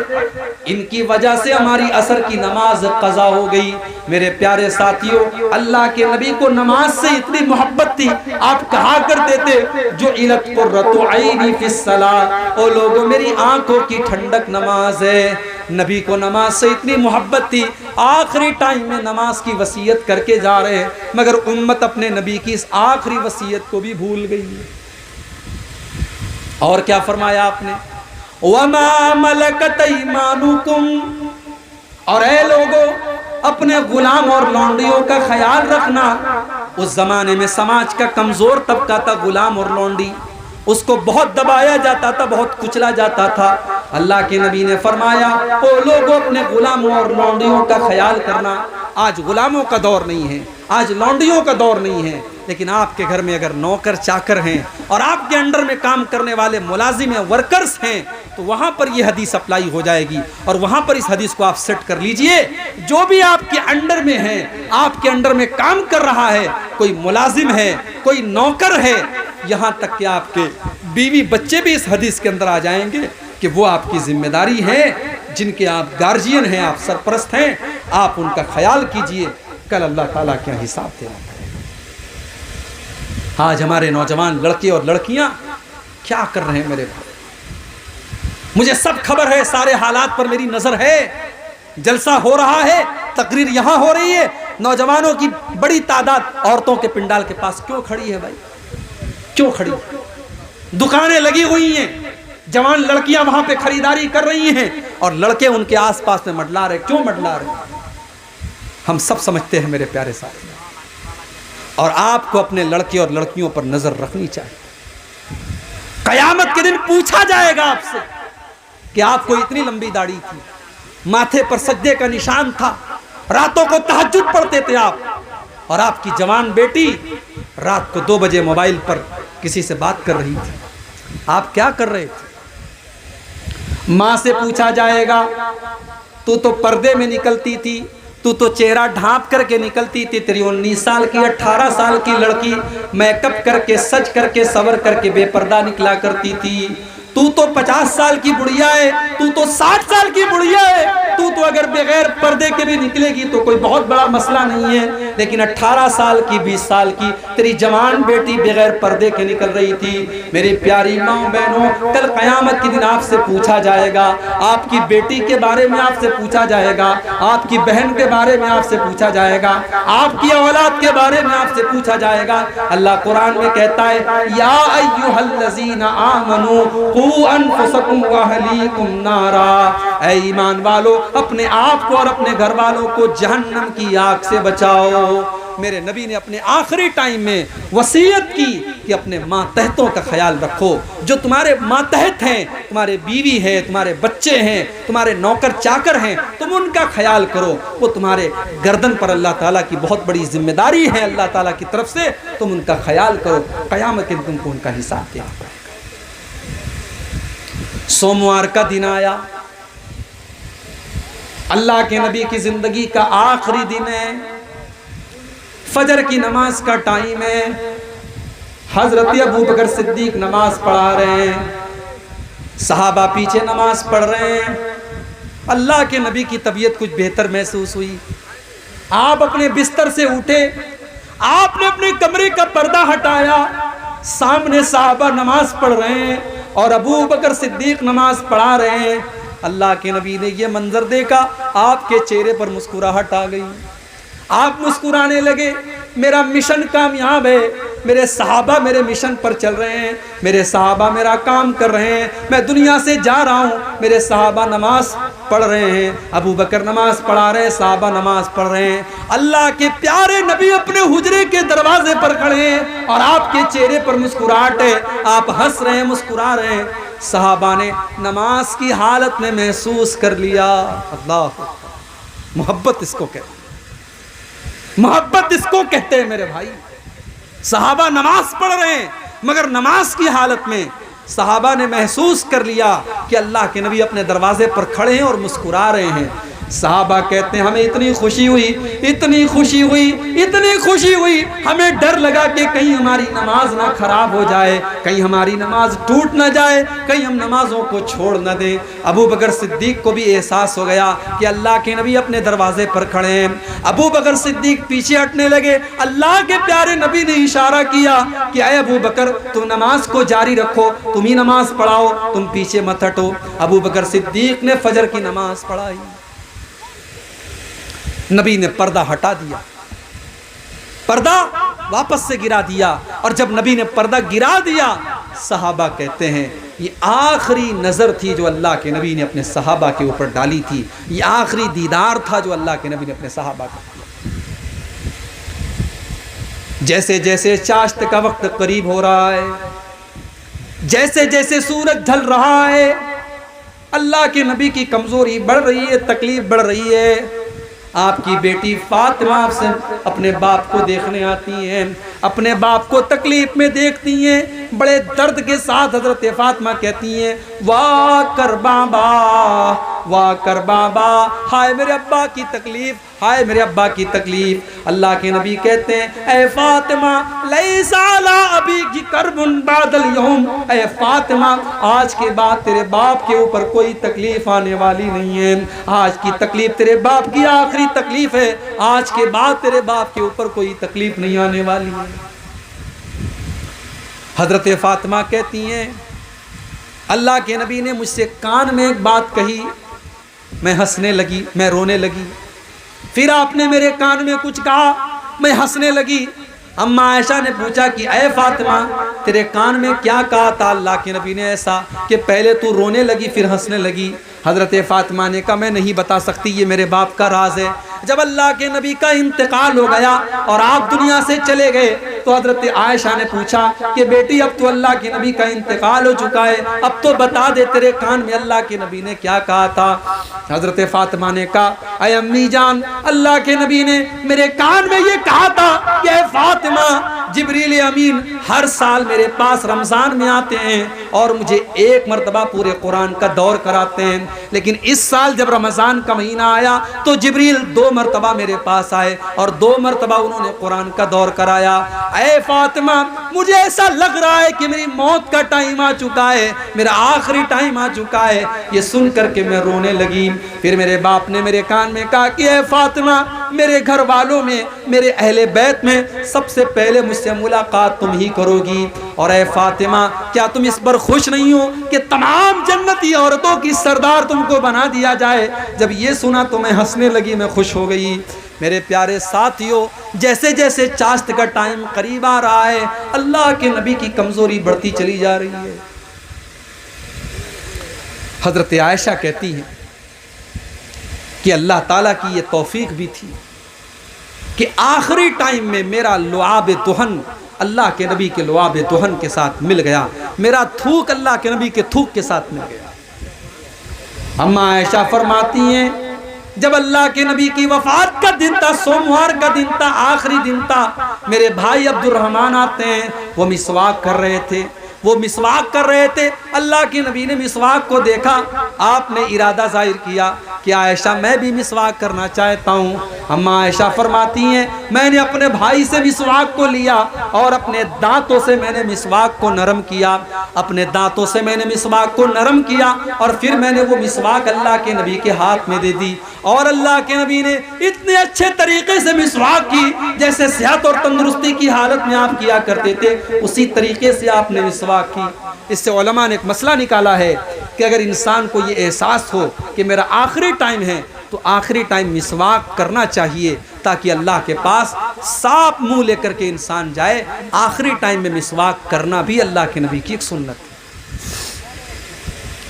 ان کی وجہ سے ہماری عصر کی نماز قضا ہو گئی۔ میرے پیارے ساتھیوں، اللہ کے نبی کو نماز سے اتنی محبت تھی، آپ کہا کرتے تھے جو علت قرۃ عینی فی الصلاۃ، او لوگوں میری آنکھوں کی ٹھنڈک نماز ہے۔ نبی کو نماز سے اتنی محبت تھی، آخری ٹائم میں نماز کی وصیت کر کے جا رہے ہیں، مگر امت اپنے نبی کی اس آخری وصیت کو بھی بھول گئی ہے۔ اور کیا فرمایا آپ نے وَمَا مَلَكَتْ أَيْمَانُكُمْ، اور اے لوگوں اپنے غلام اور لونڈیوں کا خیال رکھنا۔ اس زمانے میں سماج کا کمزور طبقہ تھا غلام اور لونڈی، اس کو بہت دبایا جاتا تھا، بہت کچلا جاتا تھا۔ اللہ کے نبی نے فرمایا او لوگوں اپنے غلاموں اور لونڈیوں کا خیال کرنا۔ آج غلاموں کا دور نہیں ہے، آج لونڈیوں کا دور نہیں ہے، لیکن آپ کے گھر میں اگر نوکر چاکر ہیں اور آپ کے انڈر میں کام کرنے والے ملازم ہیں، ورکرز ہیں، تو وہاں پر یہ حدیث اپلائی ہو جائے گی، اور وہاں پر اس حدیث کو آپ سیٹ کر لیجئے۔ جو بھی آپ کے انڈر میں ہے، آپ کے انڈر میں کام کر رہا ہے، کوئی ملازم ہے، کوئی نوکر ہے، یہاں تک کہ آپ کے بیوی بچے بھی اس حدیث کے اندر آ جائیں گے کہ وہ آپ کی ذمہ داری ہے، جن کے آپ گارجین ہیں، آپ سرپرست ہیں، آپ ان کا خیال کیجئے، کل اللہ تعالیٰ کیا حساب دینا پڑے گا۔ آج ہمارے نوجوان لڑکے اور لڑکیاں کیا کر رہے ہیں میرے بھائی؟ مجھے سب خبر ہے، سارے حالات پر میری نظر ہے، جلسہ ہو رہا ہے، تقریر یہاں ہو رہی ہے، نوجوانوں کی بڑی تعداد عورتوں کے پنڈال کے پاس کیوں کھڑی ہے بھائی؟ کیوں کھڑی؟ دکانیں لگی ہوئی ہیں، جوان لڑکیاں وہاں پہ خریداری کر رہی ہیں، اور لڑکے ان کے آس پاس میں مڈلا رہے۔ کیوں مڈلا رہے؟ ہم سب سمجھتے ہیں میرے پیارے ساتھی، اور آپ کو اپنے لڑکے اور لڑکیوں پر نظر رکھنی چاہیے۔ قیامت کے دن پوچھا جائے گا آپ سے کہ آپ کو اتنی لمبی داڑھی تھی، ماتھے پر سجدے کا نشان تھا، راتوں کو تہجد پڑھتے تھے آپ، اور آپ کی جوان بیٹی رات کو 2 بجے موبائل پر کسی سے بات کر رہی تھی، آپ کیا کر رہے تھے؟ ماں سے پوچھا جائے گا تو پردے میں نکلتی تھی، تو چہرہ ڈھانپ کر کے نکلتی تھی، تیری 19 سال کی 18 سال کی لڑکی میک اپ کر کے سج کر کے سور کر کے بے پردہ نکلا کرتی تھی، تو 50 سال کی بڑھیا ہے، تو 60 سال کی بڑھیا ہے، تو اگر بغیر پردے کے بھی نکلے گی تو کوئی بہت بڑا مسئلہ نہیں ہے، لیکن 18 سال کی 20 سال کی تیری جوان بیٹی بغیر پردے کے نکل رہی تھی۔ میری پیاری ماں بہنوں، کل قیامت کے دن آپ سے پوچھا جائے گا، آپ کی بیٹی کے بارے میں آپ سے پوچھا جائے گا، آپ کی بہن کے بارے میں آپ سے پوچھا جائے گا، آپ کی اولاد کے بارے میں آپ سے پوچھا جائے گا۔ اللہ قرآن میں کہتا ہے یا ایھا الذین آمنوا قوا انفسکم واہلیکم نارا، اے ایمان والو اپنے آپ کو اور اپنے گھر والوں کو جہنم کی آگ سے بچاؤ۔ میرے نبی نے اپنے آخری ٹائم میں وصیت کی کہ اپنے ماتحتوں کا خیال رکھو، جو تمہارے ماتحت ہیں، تمہارے بیوی ہے، تمہارے بچے ہیں، تمہارے نوکر چاکر ہیں، تم ان کا خیال کرو، وہ تمہارے گردن پر اللہ تعالیٰ کی بہت بڑی ذمہ داری ہے اللہ تعالیٰ کی طرف سے، تم ان کا خیال کرو، قیامت کے دن تم کو ان کا حساب دینا پڑے گا۔ سوموار کا دن آیا، اللہ کے نبی کی زندگی کا آخری دن ہے، فجر کی نماز کا ٹائم ہے، حضرت ابوبکر صدیق نماز پڑھا رہے ہیں، صحابہ پیچھے نماز پڑھ رہے ہیں۔ اللہ کے نبی کی طبیعت کچھ بہتر محسوس ہوئی، آپ اپنے بستر سے اٹھے، آپ نے اپنے کمرے کا پردہ ہٹایا، سامنے صحابہ نماز پڑھ رہے ہیں اور ابوبکر صدیق نماز پڑھا رہے ہیں۔ اللہ کے نبی نے یہ منظر دیکھا، آپ کے چہرے پر مسکراہٹ آ گئی، آپ مسکرانے لگے، میرا مشن کامیاب ہے، میرے صحابہ میرے مشن پر چل رہے ہیں، میرے صحابہ میرا کام کر رہے ہیں، میں دنیا سے جا رہا ہوں، میرے صحابہ نماز پڑھ رہے ہیں، ابوبکر نماز پڑھا رہے ہیں، صحابہ نماز پڑھ رہے ہیں، اللہ کے پیارے نبی اپنے حجرے کے دروازے پر کھڑے ہیں اور آپ کے چہرے پر مسکراہٹ ہے، آپ ہنس رہے ہیں، مسکرا رہے ہیں۔ صحابہ نے نماز کی حالت میں محسوس کر لیا، اللہ، محبت اس کو کہتے ہیں، محبت اس کو کہتے ہیں میرے بھائی۔ صحابہ نماز پڑھ رہے ہیں مگر نماز کی حالت میں صحابہ نے محسوس کر لیا کہ اللہ کے نبی اپنے دروازے پر کھڑے ہیں اور مسکرا رہے ہیں۔ صحابہ کہتے ہیں ہمیں اتنی خوشی ہوئی، اتنی خوشی ہوئی، اتنی خوشی ہوئی، ہمیں ڈر لگا کہ کہیں ہماری نماز نہ خراب ہو جائے، کہیں ہماری نماز ٹوٹ نہ جائے، کہیں ہم نمازوں کو چھوڑ نہ دیں۔ ابوبکر صدیق کو بھی احساس ہو گیا کہ اللہ کے نبی اپنے دروازے پر کھڑے ہیں۔ ابوبکر صدیق پیچھے ہٹنے لگے، اللہ کے پیارے نبی نے اشارہ کیا کہ اے ابوبکر تم نماز کو جاری رکھو، تم ہی نماز پڑھاؤ، تم پیچھے مت ہٹو۔ ابوبکر صدیق نے فجر کی نماز پڑھائی، نبی نے پردہ ہٹا دیا، پردہ واپس سے گرا دیا، اور جب نبی نے پردہ گرا دیا، صحابہ کہتے ہیں یہ آخری نظر تھی جو اللہ کے نبی نے اپنے صحابہ کے اوپر ڈالی تھی، یہ آخری دیدار تھا جو اللہ کے نبی نے اپنے صحابہ کو کیا۔ جیسے جیسے چاشت کا وقت قریب ہو رہا ہے، جیسے جیسے سورج ڈھل رہا ہے، اللہ کے نبی کی کمزوری بڑھ رہی ہے، تکلیف بڑھ رہی ہے۔ آپ کی بیٹی فاطمہ سے اپنے باپ کو دیکھنے آتی ہیں، اپنے باپ کو تکلیف میں دیکھتی ہیں، بڑے درد کے ساتھ حضرت فاطمہ کہتی ہیں واہ کر بابا، واہ کر بابا، ہائے میرے ابا کی تکلیف، ہائے میرے ابا کی تکلیف۔ اللہ کے نبی کہتے ہیں اے فاطمہ لیس علی ابیکی کرب بعد اليوم، اے فاطمہ آج کے بعد تیرے باپ کے اوپر کوئی تکلیف آنے والی نہیں ہے، آج کی تکلیف تیرے باپ کی آخری تکلیف ہے، آج کے بعد تیرے باپ کے اوپر کوئی تکلیف نہیں آنے والی ہے۔ حضرت فاطمہ کہتی ہیں اللہ کے نبی نے مجھ سے کان میں ایک بات کہی، میں ہنسنے لگی، میں رونے لگی، پھر آپ نے میرے کان میں کچھ کہا، میں ہنسنے لگی۔ اماں عائشہ نے پوچھا کہ اے فاطمہ تیرے کان میں کیا کہا تھا اللہ کے نبی نے ایسا کہ پہلے تو رونے لگی پھر ہنسنے لگی؟ حضرت فاطمہ نے کہا میں نہیں بتا سکتی، یہ میرے باپ کا راز ہے۔ جب اللہ کے نبی کا انتقال ہو گیا اور آپ دنیا سے چلے گئے تو حضرت عائشہ نے پوچھا کہ بیٹی اب تو اللہ کے نبی کا انتقال ہو چکا ہے، اب تو بتا دے تیرے کان میں اللہ کے نبی نے کیا کہا تھا؟ حضرت فاطمہ نے کہا اے امی جان اللہ کے نبی نے میرے کان میں یہ کہا تھا کہ اے فاطمہ جبریل امین ہر سال میرے پاس رمضان میں آتے ہیں اور مجھے ایک مرتبہ پورے قرآن کا دور کراتے ہیں، لیکن اس سال جب رمضان کا مہینہ آیا تو جبریل 2 مرتبہ میرے پاس آئے اور 2 مرتبہ انہوں نے قرآن کا دور کرایا۔ اے فاطمہ مجھے ایسا لگ رہا ہے کہ میری موت کا ٹائم آ چکا ہے، میرا آخری ٹائم آ چکا ہے۔ یہ سن کر کے میں رونے لگی۔ پھر میرے باپ نے میرے کان میں کہا کہ اے فاطمہ میرے گھر والوں میں، میرے اہل بیت میں سب سے پہلے مجھ سے ملاقات تم ہی کرو گی، اور اے فاطمہ کیا تم اس پر خوش نہیں ہو کہ تمام جنتی عورتوں کی سردار تم کو بنا دیا جائے؟ جب یہ سنا تو میں ہنسنے لگی، میں خوش ہو گئی۔ میرے پیارے ساتھیوں جیسے جیسے چاشت کا ٹائم قریب آ رہا ہے اللہ کے نبی کی کمزوری بڑھتی چلی جا رہی ہے۔ حضرت عائشہ کہتی ہیں کہ اللہ تعالیٰ کی یہ توفیق بھی تھی کہ آخری ٹائم میں میرا لعاب دہن اللہ کے نبی کے لعاب دہن کے ساتھ مل گیا، میرا تھوک اللہ کے نبی کے تھوک کے ساتھ مل گیا۔ اماں عائشہ فرماتی ہیں جب اللہ کے نبی کی وفات کا دن تھا، سوموار کا دن تھا، آخری دن تھا، میرے بھائی عبد الرحمن آتے ہیں، وہ مسواک کر رہے تھے، اللہ کے نبی نے مسواک کو دیکھا، آپ نے ارادہ ظاہر کیا کہ عائشہ میں بھی مسواک کرنا چاہتا ہوں۔ اماں عائشہ فرماتی ہیں میں نے اپنے بھائی سے مسواک کو لیا اور اپنے دانتوں سے میں نے مسواک کو نرم کیا، اور پھر میں نے وہ مسواک اللہ کے نبی کے ہاتھ میں دے دی، اور اللہ کے نبی نے اتنے اچھے طریقے سے مسواک کی جیسے صحت اور تندرستی کی حالت میں آپ کیا کرتے تھے، اسی طریقے سے آپ نے مسواک کی۔ اس سے علماء نے ایک مسئلہ نکالا ہے کہ اگر انسان کو یہ احساس ہو کہ میرا آخری ٹائم ہے تو آخری ٹائم مسواک کرنا چاہیے تاکہ اللہ کے پاس صاف منہ لے کر کے انسان جائے۔ آخری ٹائم میں مسواک کرنا بھی اللہ کے نبی کی ایک سنت ہے۔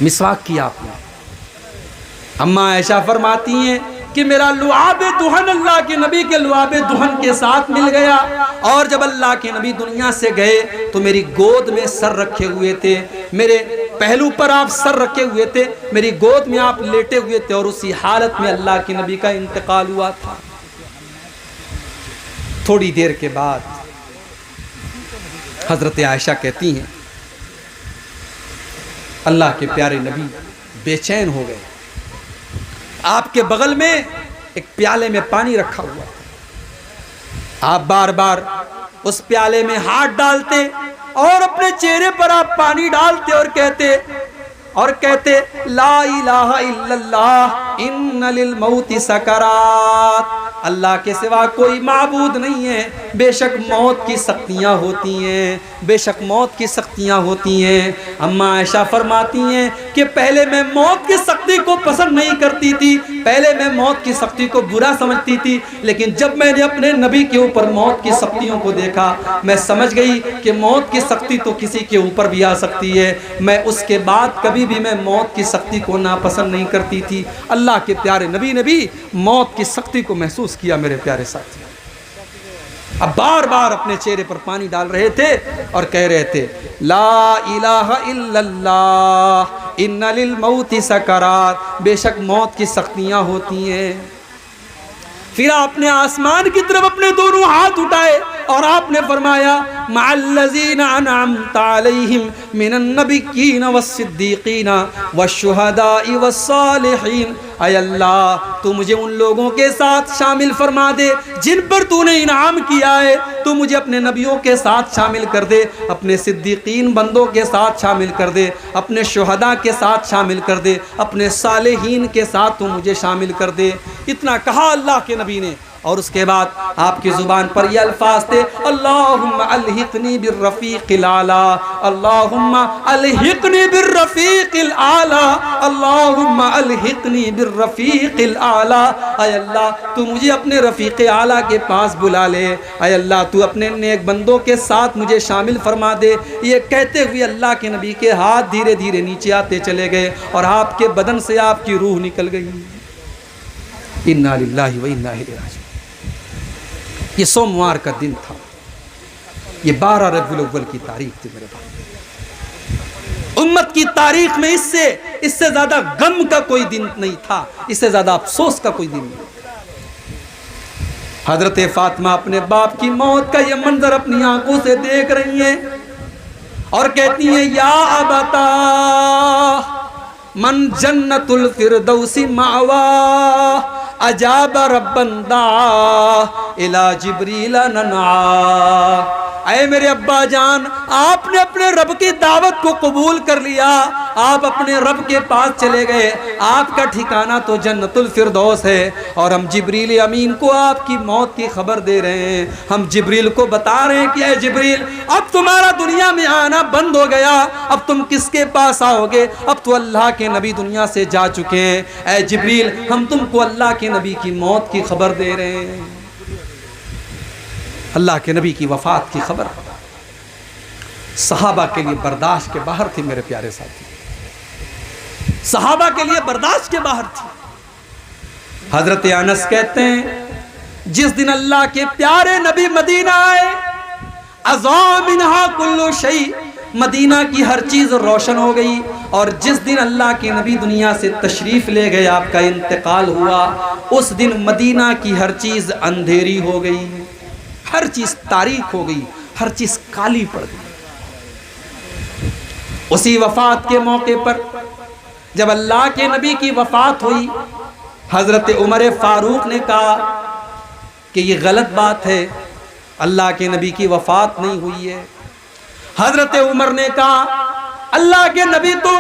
مسواک کیا آپ نے۔ اماں عائشہ فرماتی ہیں کہ میرا لعاب دہن اللہ کے نبی کے لعاب دہن کے ساتھ مل گیا، اور جب اللہ کے نبی دنیا سے گئے تو میری گود میں سر رکھے ہوئے تھے، میرے پہلو پر آپ سر رکھے ہوئے تھے، میری گود میں آپ لیٹے ہوئے تھے، اور اسی حالت میں اللہ کے نبی کا انتقال ہوا تھا۔ تھوڑی دیر کے بعد حضرت عائشہ کہتی ہیں اللہ کے پیارے نبی بے چین ہو گئے، آپ کے بغل میں ایک پیالے میں پانی رکھا ہوا، آپ بار بار اس پیالے میں ہاتھ ڈالتے اور اپنے چہرے پر آپ پانی ڈالتے اور کہتے لا الہ الا اللہ ان للموت سکرات، اللہ کے سوا کوئی معبود نہیں ہے، بے شک موت کی سختیاں ہوتی ہیں، اماں عائشہ فرماتی ہیں کہ پہلے میں موت کی سختی کو پسند نہیں کرتی تھی، پہلے میں موت کی سختی کو برا سمجھتی تھی، لیکن جب میں نے اپنے نبی کے اوپر موت کی سختیوں کو دیکھا میں سمجھ گئی کہ موت کی سختی تو کسی کے اوپر بھی آ سکتی ہے۔ میں اس کے بعد کبھی بھی میں موت کی سختی کو ناپسند نہیں کرتی تھی۔ اللہ کے پیارے نبی نے بھی موت کی سختی کو محسوس کیا میرے پیارے ساتھی۔ اب بار بار اپنے چہرے پر پانی ڈال رہے تھے اور کہہ رہے تھے لا الہ الا اللہ ان للموت سکرات، بے شک موت کی سختیاں ہوتی ہیں۔ پھر آپ نے آسمان کی طرف اپنے دونوں ہاتھ اٹھائے اور آپ نے فرمایا مع الذین انعمت علیہم من النبیین والصدیقین والشہداء والصالحین، اے اللہ تو مجھے ان لوگوں کے ساتھ شامل فرما دے جن پر تو نے انعام کیا ہے، تو مجھے اپنے نبیوں کے ساتھ شامل کر دے، اپنے صدیقین بندوں کے ساتھ شامل کر دے، اپنے شہداء کے ساتھ شامل کر دے، اپنے صالحین کے ساتھ تو مجھے شامل کر دے۔ اتنا کہا اللہ کے نبی نے، اور اس کے بعد آپ کی زبان پر یہ الفاظ تھے اللہم الحقنی بالرفیق الاعلیٰ، اللہم الحقنی بالرفیق الاعلیٰ، اللہم الحقنی بالرفیق الاعلیٰ، اے اللہ تو مجھے اپنے رفیق اعلیٰ کے پاس بلا لے، اے اللہ تو اپنے نیک بندوں کے ساتھ مجھے شامل فرما دے۔ یہ کہتے ہوئے اللہ کے نبی کے ہاتھ دھیرے دھیرے نیچے آتے چلے گئے اور آپ کے بدن سے آپ کی روح نکل گئی۔ انا للہ و انا الیہ راجعون۔ یہ سوموار کا دن تھا، یہ 12 ربیع الاول کی تاریخ تھی میرے بھائی۔ امت کی تاریخ میں اس سے زیادہ غم کا کوئی دن نہیں تھا، اس سے زیادہ افسوس کا کوئی دن نہیں تھا۔ حضرت فاطمہ اپنے باپ کی موت کا یہ منظر اپنی آنکھوں سے دیکھ رہی ہیں اور کہتی ہیں یا ابتا من جنت الفردوس مأوا اجاب ربن دعا الى جبریل ننعا۔ اے میرے ابا جان، آپ نے اپنے رب کی دعوت کو قبول کر لیا، آپ اپنے رب کے پاس چلے گئے، آپ کا ٹھکانہ تو جنت الفردوس ہے، اور ہم جبریل امین کو آپ کی موت کی خبر دے رہے ہیں۔ ہم جبریل کو بتا رہے ہیں کہ اے جبریل اب تمہارا دنیا میں آنا بند ہو گیا، اب تم کس کے پاس آؤ گے، اب تو اللہ کے نبی دنیا سے جا چکے ہیں۔ اے جبریل ہم تم کو اللہ کے نبی کی موت کی خبر دے رہے ہیں، اللہ کے نبی کی وفات کی خبر۔ صحابہ کے لیے برداشت کے باہر تھی میرے پیارے ساتھی، صحابہ کے لیے برداشت کے باہر تھی۔ حضرت انس کہتے ہیں جس دن اللہ کے پیارے نبی مدینہ آئے، اضاء منہا کل شیء، مدینہ کی ہر چیز روشن ہو گئی، اور جس دن اللہ کے نبی دنیا سے تشریف لے گئے، آپ کا انتقال ہوا، اس دن مدینہ کی ہر چیز اندھیری ہو گئی، ہر چیز تاریک ہو گئی، ہر چیز کالی پڑ گئی۔ اسی وفات کے موقع پر جب اللہ کے نبی کی وفات ہوئی، حضرت عمر فاروق نے کہا کہ یہ غلط بات ہے، اللہ کے نبی کی وفات نہیں ہوئی ہے۔ حضرت عمر نے کہا اللہ کے نبی تو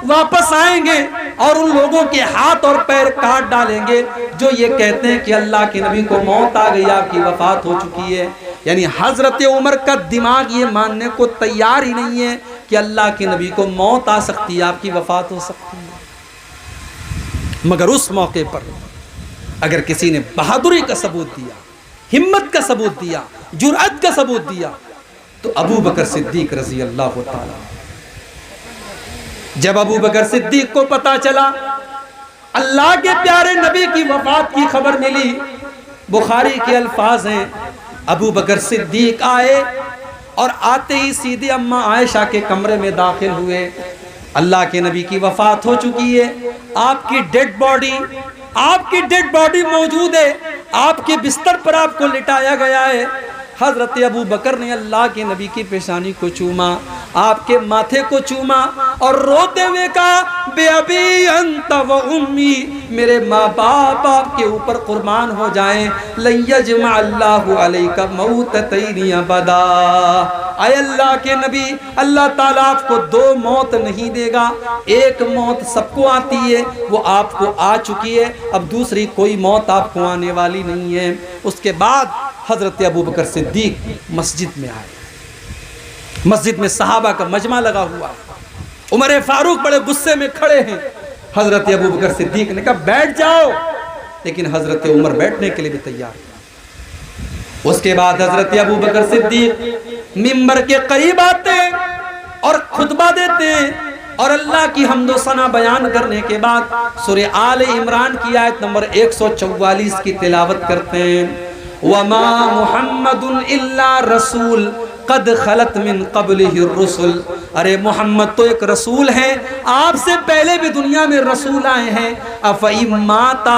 واپس آئیں گے اور ان لوگوں کے ہاتھ اور پیر کاٹ ڈالیں گے جو یہ کہتے ہیں کہ اللہ کے نبی کو موت آ گئی، آپ کی وفات ہو چکی ہے۔ یعنی حضرت عمر کا دماغ یہ ماننے کو تیار ہی نہیں ہے کہ اللہ کے نبی کو موت آ سکتی ہے، آپ کی وفات ہو سکتی ہے۔ مگر اس موقع پر اگر کسی نے بہادری کا ثبوت دیا، ہمت کا ثبوت دیا، جرأت کا ثبوت دیا، تو ابو بکر صدیق رضی اللہ تعالی۔ جب ابو بکر صدیق کو پتا چلا اللہ کے پیارے نبی کی وفات کی خبر ملی، بخاری کے الفاظ ہیں ابو بکر صدیق آئے اور آتے ہی سیدھے اماں عائشہ کے کمرے میں داخل ہوئے۔ اللہ کے نبی کی وفات ہو چکی ہے، آپ کی ڈیڈ باڈی موجود ہے، آپ کے بستر پر آپ کو لٹایا گیا ہے۔ حضرت ابو بکر نے اللہ کے نبی کی پیشانی کو چوما، آپ کے ماتھے کو چوما اور روتے ہوئے کہا بے ابی انت و امی، میرے ماں باپ آپ کے اوپر قربان ہو جائیں، لن یجمع اللہ علیک موتتین ابدا۔ اے اللہ کے نبی، اللہ تعالیٰ آپ کو دو موت نہیں دے گا، ایک موت سب کو آتی ہے، وہ آپ کو آ چکی ہے، اب دوسری کوئی موت آپ کو آنے والی نہیں ہے۔ اس کے بعد حضرت ابو بکر صدیق مسجد میں آئے، مسجد میں صحابہ کا مجمع لگا ہوا، عمر فاروق بڑے غصے میں کھڑے ہیں۔ حضرت ابو بکر صدیق نے کہا بیٹھ جاؤ، لیکن حضرت عمر بیٹھنے کے لیے بھی تیار ہیں۔ اس کے بعد حضرت ابو بکر صدیق ممبر کے قریب آتے اور خطبہ دیتے ہیں، اور اللہ کی حمد و ثنا بیان کرنے کے بعد سورہ آل عمران کی آیت نمبر 144 کی تلاوت کرتے ہیں۔ وَمَا مُحَمَّدٌ إِلَّا رَسُولٌ قَدْ خَلَتْ مِن قَبْلِهِ الرُّسُلُ، ارے محمد تو ایک رسول ہیں، آپ سے پہلے بھی دنیا میں رسول آئے ہیں۔ أَفَإِن مَاتَ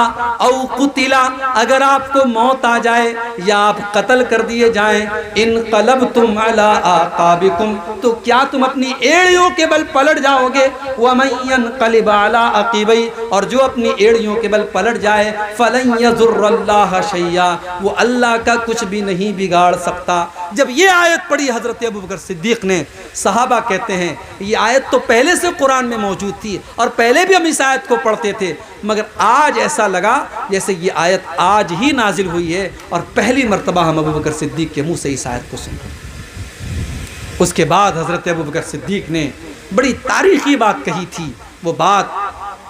أَوْ قُتِلَ، اگر آپ کو موت آ جائے یا آپ قتل کر دیے جائیں، انقلبتم علی اعقابکم، تو کیا تم اپنی ایڑیوں کے بل پلٹ جاؤ گے؟ وَمَن ينقلب علی عقبیہ، اور جو اپنی ایڑیوں کے بل پلٹ جائے، فلن یضر اللہ شیئا، وہ اللہ کا کچھ بھی نہیں بگاڑ سکتا۔ جب یہ آیت پڑھی حضرت ابو بکر صدیق نے، صحابہ کہتے ہیں یہ آیت تو پہلے سے قرآن میں موجود تھی اور پہلے بھی ہم اس آیت کو پڑھتے تھے، مگر آج ایسا لگا جیسے یہ آیت آج ہی نازل ہوئی ہے اور پہلی مرتبہ ہم ابو بکر صدیق کے منہ سے اس آیت کو سن رہے ہیں۔ اس کے بعد حضرت ابو بکر صدیق نے بڑی تاریخی بات کہی تھی، وہ بات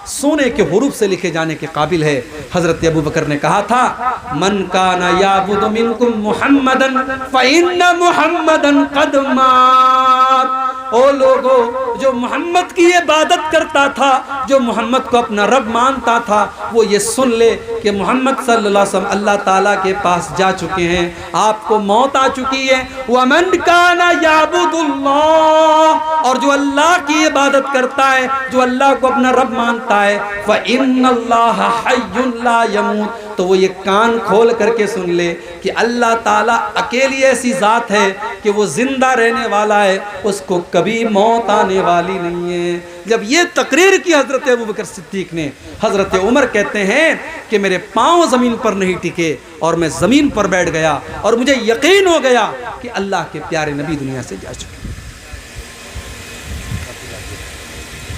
سونے کے حروف سے لکھے جانے کے قابل ہے۔ حضرت ابو بکر نے کہا تھا من کان یعبد منکم محمدا فإن محمدا قد مات، او لوگو جو محمد کی عبادت کرتا تھا، جو محمد کو اپنا رب مانتا تھا، وہ یہ سن لے کہ محمد صلی اللہ علیہ وسلم اللہ تعالیٰ کے پاس جا چکے ہیں، آپ کو موت آ چکی ہے۔ وَمَنْ كَانَ يَعْبُدُ اللَّهَ، اور جو اللہ کی عبادت کرتا ہے، جو اللہ کو اپنا رب مانتا ہے، فَإِنَّ اللَّهَ حَيٌّ لَا يَمُوتُ، تو وہ یہ کان کھول کر کے سن لے کہ اللہ تعالیٰ اکیلی ایسی ذات ہے کہ وہ زندہ رہنے والا ہے، اس کو کبھی موت آنے والی نہیں ہے۔ جب یہ تقریر کی حضرت ابو بکر صدیق نے، حضرت عمر کہتے ہیں کہ میرے پاؤں زمین پر نہیں ٹکے اور میں زمین پر بیٹھ گیا اور مجھے یقین ہو گیا کہ اللہ کے پیارے نبی دنیا سے جا چکے۔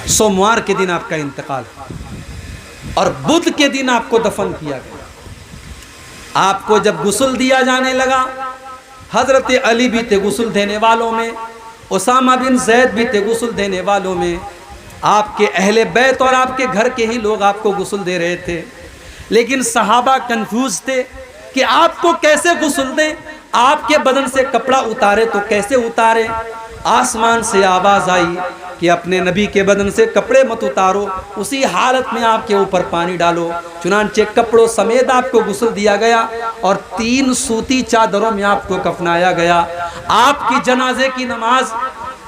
سوموار کے دن آپ کا انتقال اور بدھ کے دن آپ کو دفن کیا گیا۔ آپ کو جب غسل دیا جانے لگا، حضرت علی بھی تھے غسل دینے والوں میں، اسامہ بن زید بھی تھے غسل دینے والوں میں، آپ کے اہل بیت اور آپ کے گھر کے ہی لوگ آپ کو غسل دے رہے تھے، لیکن صحابہ کنفیوز تھے کہ آپ کو کیسے غسل دیں، آپ کے بدن سے کپڑا اتارے تو کیسے اتارے۔ آسمان سے آواز آئی کہ اپنے نبی کے بدن سے کپڑے مت اتارو، اسی حالت میں آپ کے اوپر پانی ڈالو۔ چنانچہ کپڑوں سمیت آپ کو غسل دیا گیا اور 3 سوتی چادروں میں آپ کو کفنایا گیا۔ آپ کی جنازے کی نماز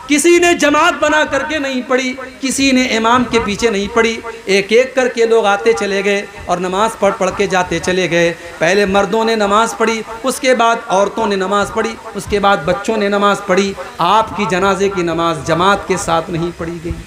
کسی نے جماعت بنا کر کے نہیں پڑھی، کسی نے امام کے پیچھے نہیں پڑھی، ایک ایک کر کے لوگ آتے چلے گئے اور نماز پڑھ کے جاتے چلے گئے۔ پہلے مردوں نے نماز پڑھی، اس کے بعد عورتوں نے نماز پڑھی، اس کے بعد بچوں نے نماز پڑھی۔ آپ کی جنازے کی نماز جماعت کے ساتھ نہیں پڑھی گئی۔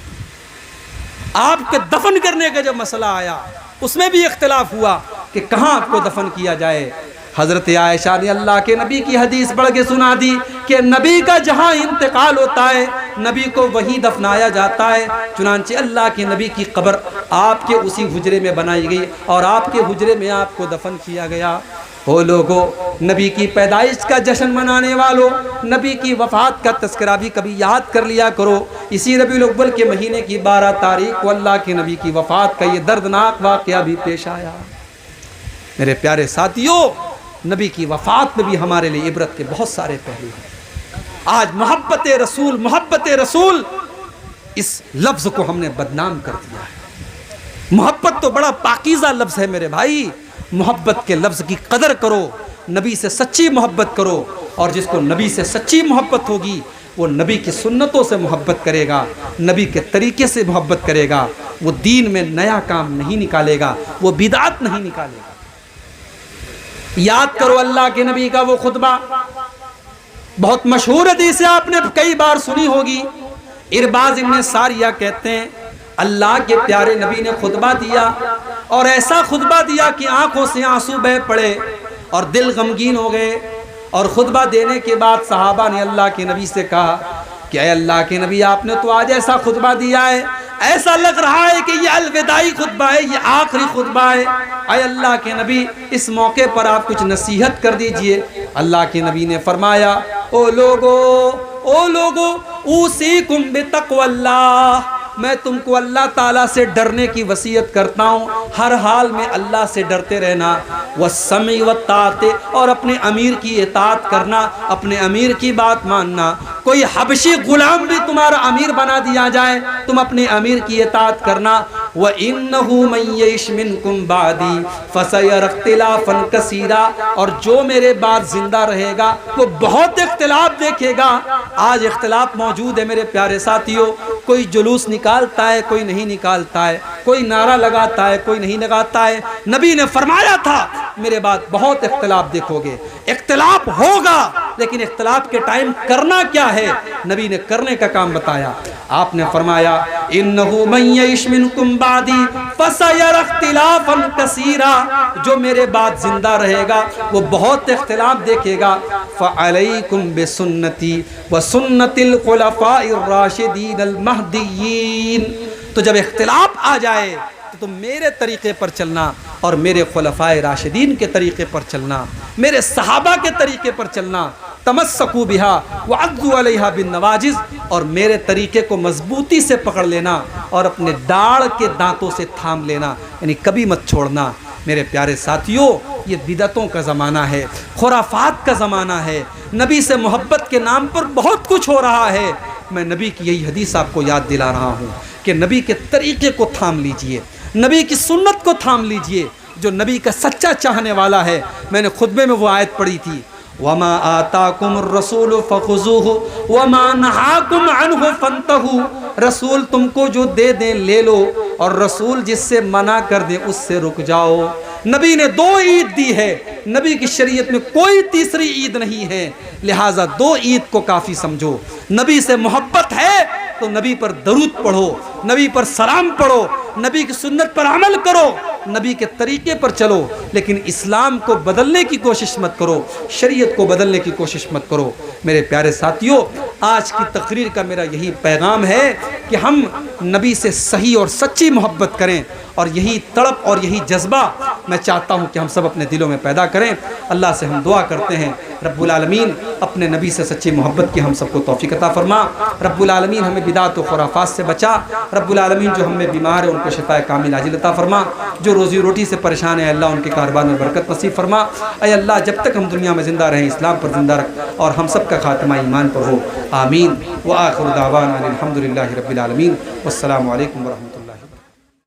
آپ کے دفن کرنے کا جب مسئلہ آیا اس میں بھی اختلاف ہوا کہ کہاں آپ کو دفن کیا جائے۔ حضرت عائشہ نے اللہ کے نبی کی حدیث پڑھ کے سنا دی کہ نبی کا جہاں انتقال ہوتا ہے نبی کو وہیں دفنایا جاتا ہے۔ چنانچہ اللہ کے نبی کی قبر آپ کے اسی حجرے میں بنائی گئی اور آپ کے حجرے میں آپ کو دفن کیا گیا۔ او لوگو، نبی کی پیدائش کا جشن منانے والوں، نبی کی وفات کا تذکرہ بھی کبھی یاد کر لیا کرو۔ اسی ربیع الاول کے مہینے کی 12 تاریخ کو اللہ کے نبی کی وفات کا یہ دردناک واقعہ بھی پیش آیا۔ میرے پیارے ساتھیوں، نبی کی وفات میں بھی ہمارے لیے عبرت کے بہت سارے پہلو ہیں۔ آج محبت رسول اس لفظ کو ہم نے بدنام کر دیا ہے۔ محبت تو بڑا پاکیزہ لفظ ہے میرے بھائی، محبت کے لفظ کی قدر کرو، نبی سے سچی محبت کرو، اور جس کو نبی سے سچی محبت ہوگی وہ نبی کی سنتوں سے محبت کرے گا، نبی کے طریقے سے محبت کرے گا، وہ دین میں نیا کام نہیں نکالے گا، وہ بدعت نہیں نکالے گا۔ یاد کرو اللہ کے نبی کا وہ خطبہ، بہت مشہور حدیث ہے، آپ نے کئی بار سنی ہوگی۔ ارباز ابن ساریہ کہتے ہیں اللہ کے پیارے نبی نے خطبہ دیا اور ایسا خطبہ دیا کہ آنکھوں سے آنسو بہہ پڑے اور دل غمگین ہو گئے۔ اور خطبہ دینے کے بعد صحابہ نے اللہ کے نبی سے کہا کہ اے اللہ کے نبی، آپ نے تو آج ایسا خطبہ دیا ہے، ایسا لگ رہا ہے کہ یہ الوداعی خطبہ ہے، یہ آخری خطبہ ہے۔ اے اللہ کے نبی، اس موقع پر آپ کچھ نصیحت کر دیجئے۔ اللہ کے نبی نے فرمایا، او لوگو اوصیکم بتقوی اللہ، میں تم کو اللہ تعالیٰ سے ڈرنے کی وصیت کرتا ہوں، ہر حال میں اللہ سے ڈرتے رہنا، والسمع والطاعت، اور اپنے امیر کی اطاعت کرنا، اپنے امیر کی بات ماننا۔ کوئی حبشی غلام بھی تمہارا امیر بنا دیا جائے، تم اپنے امیر کی اطاعت کرنا۔ وَإِنَّهُ مَن يَعِشْ مِنكُم بَعْدِي فَسَيَرَى اخْتِلَافًا كَثِيرًا، اور جو میرے بعد زندہ رہے گا وہ بہت اختلاف دیکھے گا۔ آج اختلاف موجود ہے میرے پیارے ساتھیوں، کوئی جلوس نکالتا ہے، کوئی نہیں نکالتا ہے، کوئی نعرہ لگاتا ہے، کوئی نہیں لگاتا ہے۔ نبی نے فرمایا تھا میرے بعد بہت اختلاف دیکھو گے، اختلاف ہوگا، لیکن اختلاف کے ٹائم کرنا کیا ہے، نبی نے کرنے کا کام بتایا۔ آپ نے فرمایا انہو من یعش منکم بعدی فسیری اختلافا کثیرا، جو میرے بعد زندہ رہے گا وہ بہت اختلاف دیکھے گا۔ فعلیکم بسنتی وسنت الخلفاء الراشدین المہدیین، تو جب اختلاف آ جائے تو تم میرے طریقے پر چلنا اور میرے خلفاء راشدین کے طریقے پر چلنا، میرے صحابہ کے طریقے پر چلنا۔ تمسکوا بہا وعضوا علیہا بالنواجذ، اور میرے طریقے کو مضبوطی سے پکڑ لینا اور اپنے داڑھ کے دانتوں سے تھام لینا، یعنی کبھی مت چھوڑنا۔ میرے پیارے ساتھیوں، یہ بدعتوں کا زمانہ ہے، خرافات کا زمانہ ہے، نبی سے محبت کے نام پر بہت کچھ ہو رہا ہے۔ میں نبی کی یہی حدیث آپ کو یاد دلا رہا ہوں کہ نبی کے طریقے کو تھام لیجئے، نبی کی سنت کو تھام لیجئے۔ جو نبی کا سچا چاہنے والا ہے، میں نے خطبے میں وہ آیت پڑھی تھی، وَمَا آتَاكُمُ الرَّسُولُ فَخُذُوهُ وَمَا نَهَاكُمْ عَنْهُ فَانْتَهُوا، رسول تم کو جو دے دیں لے لو، اور رسول جس سے منع کر دیں اس سے رک جاؤ۔ نبی نے 2 عید دی ہے، نبی کی شریعت میں کوئی تیسری عید نہیں ہے، لہٰذا 2 عید کو کافی سمجھو۔ نبی سے محبت ہے تو نبی پر درود پڑھو، نبی پر سلام پڑھو، نبی کی سنت پر عمل کرو، نبی کے طریقے پر چلو، لیکن اسلام کو بدلنے کی کوشش مت کرو، شریعت کو بدلنے کی کوشش مت کرو۔ میرے پیارے ساتھیوں، آج کی تقریر کا میرا یہی پیغام ہے کہ ہم نبی سے صحیح اور سچی محبت کریں، اور یہی تڑپ اور یہی جذبہ میں چاہتا ہوں کہ ہم سب اپنے دلوں میں پیدا کریں۔ اللہ سے ہم دعا کرتے ہیں، رب العالمین اپنے نبی سے سچی محبت کی ہم سب کو توفیق عطا فرما، رب العالمین ہمیں بدعت و خرافات سے بچا، رب العالمین جو ہم میں بیمار ہے ان کو شفاء کامل عاجل عطا فرما، جو روزی روٹی سے پریشان ہے اللہ ان کے کاروبار میں برکت نصیب فرما، اے اللہ جب تک ہم دنیا میں زندہ رہیں اسلام پر زندہ رکھ اور ہم سب کا خاتمہ ایمان پر ہو، آمین۔ وآخر دعوانا الحمدللہ رب العالمین، والسلام علیکم ورحمۃ اللہ۔